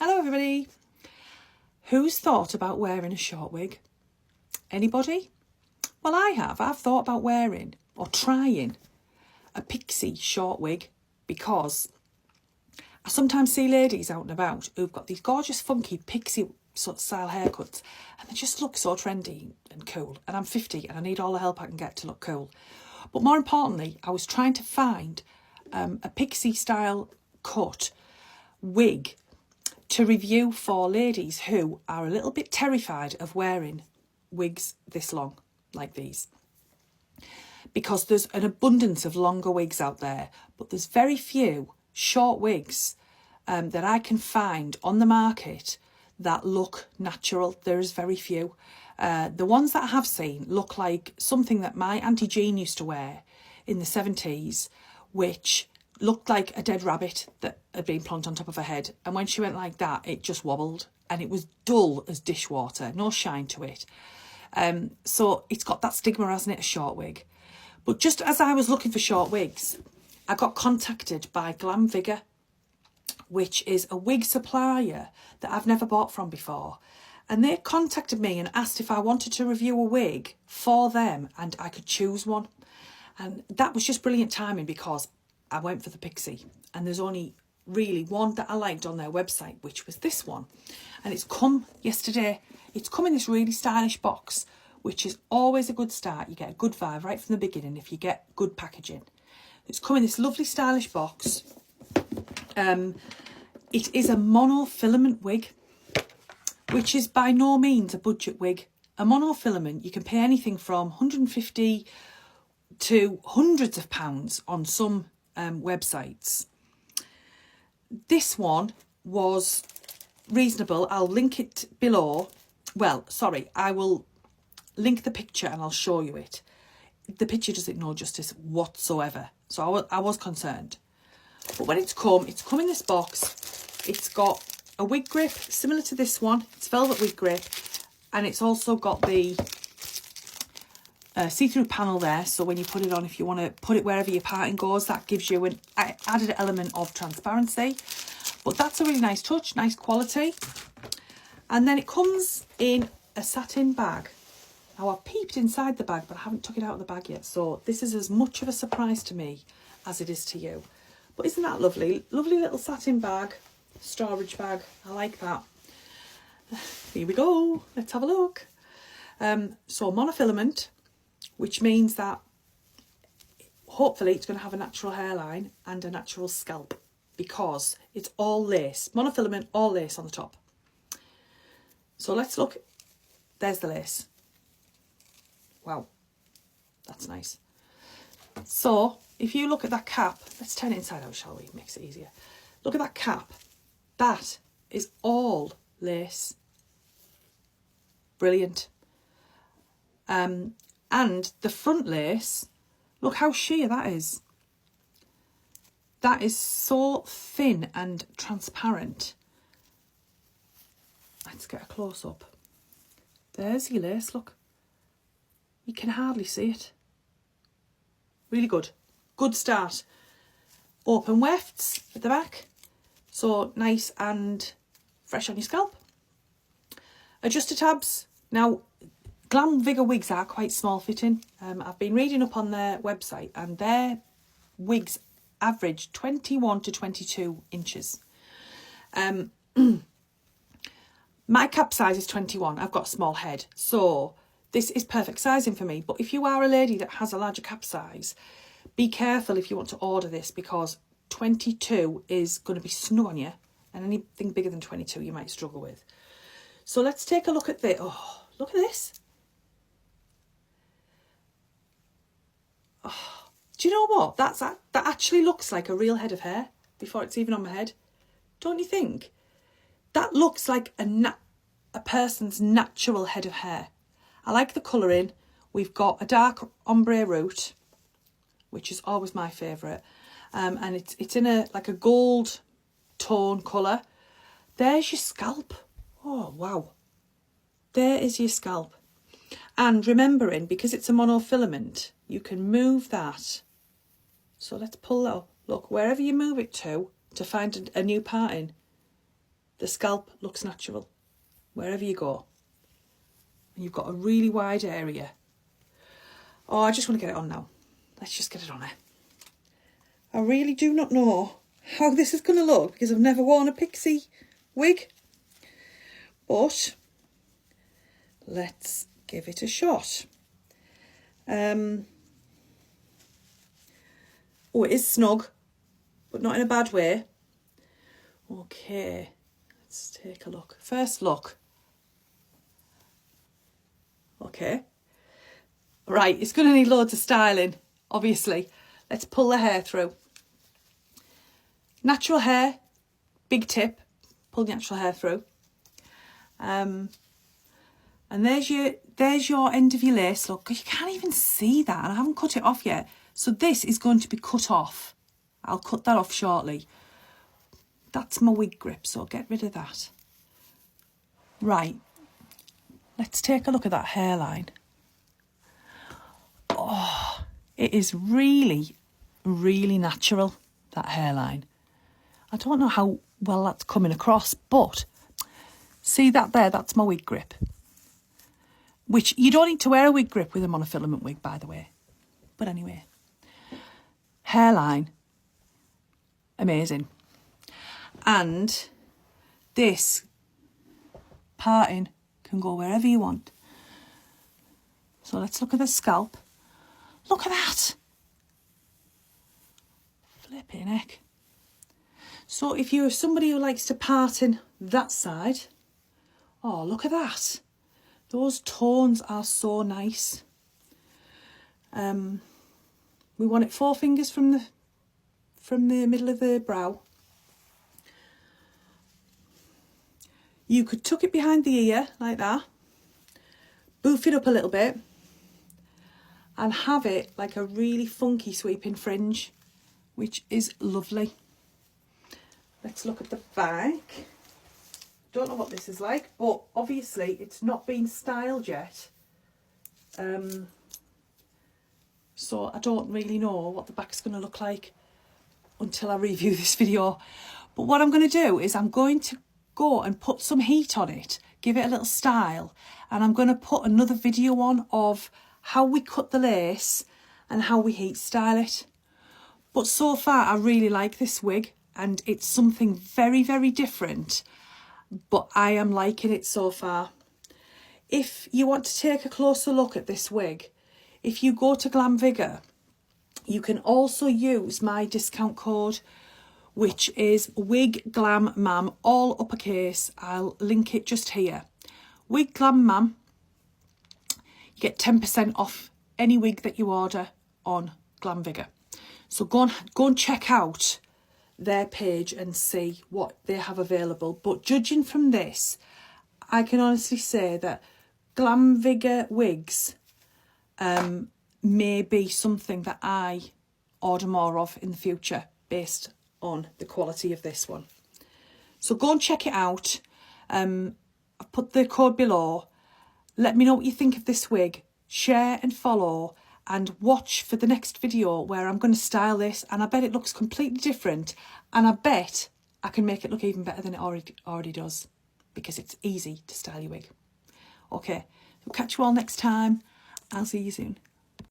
Hello everybody. Who's thought about wearing a short wig? Anybody? Well, I have. I've thought about wearing or trying a pixie short wig because I sometimes see ladies out and about who've got these gorgeous funky pixie sort of style haircuts and they just look so trendy and cool. And I'm 50 and I need all the help I can get to look cool. But more importantly, I was trying to find a pixie style cut wig to review for ladies who are a little bit terrified of wearing wigs this long, like these. Because there's an abundance of longer wigs out there, but there's very few short wigs that I can find on the market that look natural. There's very few. The ones that I have seen look like something that my Auntie Jean used to wear in the 70s, which looked like a dead rabbit that had been plonked on top of her head. And when she went like that, it just wobbled and it was dull as dishwater, no shine to it. So it's got that stigma, hasn't it, a short wig. But just as I was looking for short wigs, I got contacted by Glamvigor, which is a wig supplier that I've never bought from before. And they contacted me and asked if I wanted to review a wig for them and I could choose one. And that was just brilliant timing because I went for the pixie and there's only really one that I liked on their website, which was this one. And it's come yesterday. It's come in this really stylish box, which is always a good start. You get a good vibe right from the beginning if you get good packaging. It's come in this lovely stylish box. It is a monofilament wig, which is by no means a budget wig. A monofilament, you can pay anything from 150 to hundreds of pounds on some websites. This one was reasonable. I'll link it below. Well, sorry, I will link the picture and I'll show you it. The picture doesn't know justice whatsoever, so I was concerned. But when it's come in this box. It's got a wig grip similar to this one. It's velvet wig grip, and it's also got the see-through panel there, so when you put it on, if you want to put it wherever your parting goes, that gives you an added element of transparency. But that's a really nice touch, nice quality. And then it comes in a satin bag. Now, I've peeped inside the bag, but I haven't took it out of the bag yet, so this is as much of a surprise to me as it is to you. But isn't that lovely? Lovely little satin bag, storage bag. I like that. Here we go. Let's have a look. So monofilament, which means that hopefully it's going to have a natural hairline and a natural scalp because it's all lace. Monofilament, all lace on the top. So let's look. There's the lace. Wow, that's nice. So if you look at that cap, let's turn it inside out, shall we? Makes it easier. Look at that cap. That is all lace. Brilliant. And the front lace, look how sheer that is. That is so thin and transparent. Let's get a close up. There's your lace, look. You can hardly see it. Really good. Good start. Open wefts at the back. So nice and fresh on your scalp. Adjuster tabs. Now, Glamvigor wigs are quite small fitting. I've been reading up on their website and their wigs average 21 to 22 inches. My cap size is 21. I've got a small head. So this is perfect sizing for me. But if you are a lady that has a larger cap size, be careful if you want to order this because 22 is going to be snug on you. And anything bigger than 22 you might struggle with. So let's take a look at this. Oh, look at this. Oh, do you know what? That actually looks like a real head of hair before it's even on my head. Don't you think? That looks like a person's natural head of hair. I like the colouring. We've got a dark ombre root, which is always my favourite. And it's in a gold tone colour. There's your scalp. Oh, wow. There is your scalp. And remembering, because it's a monofilament, you can move that. So let's pull that up. Look, wherever you move it to find a new parting, the scalp looks natural wherever you go. And you've got a really wide area. Oh, I just want to get it on now. Let's just get it on here. I really do not know how this is going to look because I've never worn a pixie wig. But let's give it a shot. Oh, it is snug, but not in a bad way. Okay, let's take a look. First look. Okay. Right, it's going to need loads of styling, obviously. Let's pull the hair through. Natural hair, big tip, pull natural hair through. And there's your end of your lace. Look, you can't even see that, and I haven't cut it off yet. So this is going to be cut off. I'll cut that off shortly. That's my wig grip, so get rid of that. Right, let's take a look at that hairline. Oh, it is really, really natural, that hairline. I don't know how well that's coming across, but see that there? That's my wig grip. Which, you don't need to wear a wig grip with a monofilament wig, by the way. But anyway, hairline, amazing. And this parting can go wherever you want. So let's look at the scalp. Look at that. Flipping heck. So if you're somebody who likes to parting that side, oh, look at that. Those tones are so nice. We want it 4 fingers from the middle of the brow. You could tuck it behind the ear like that, boof it up a little bit, and have it like a really funky sweeping fringe, which is lovely. Let's look at the back. Don't know what this is like, but obviously it's not been styled yet. So I don't really know what the back's going to look like until I review this video. But what I'm going to do is I'm going to go and put some heat on it, give it a little style, and I'm going to put another video on of how we cut the lace and how we heat style it. But so far I really like this wig, and it's something very, very different, but I am liking it so far. If you want to take a closer look at this wig, if you go to Glamvigor, you can also use my discount code, which is WIGGLAMMAM, all uppercase. I'll link it just here. WIGGLAMMAM. You get 10% off any wig that you order on Glamvigor. So go and check out their page and see what they have available. But judging from this, I can honestly say that Glamvigor wigs may be something that I order more of in the future based on the quality of this one. So go and check it out. I've put the code below. Let me know what you think of this wig. Share and follow, and watch for the next video where I'm going to style this, and I bet it looks completely different, and I bet I can make it look even better than it already does, because it's easy to style your wig. Okay, we'll catch you all next time. I'll see you soon.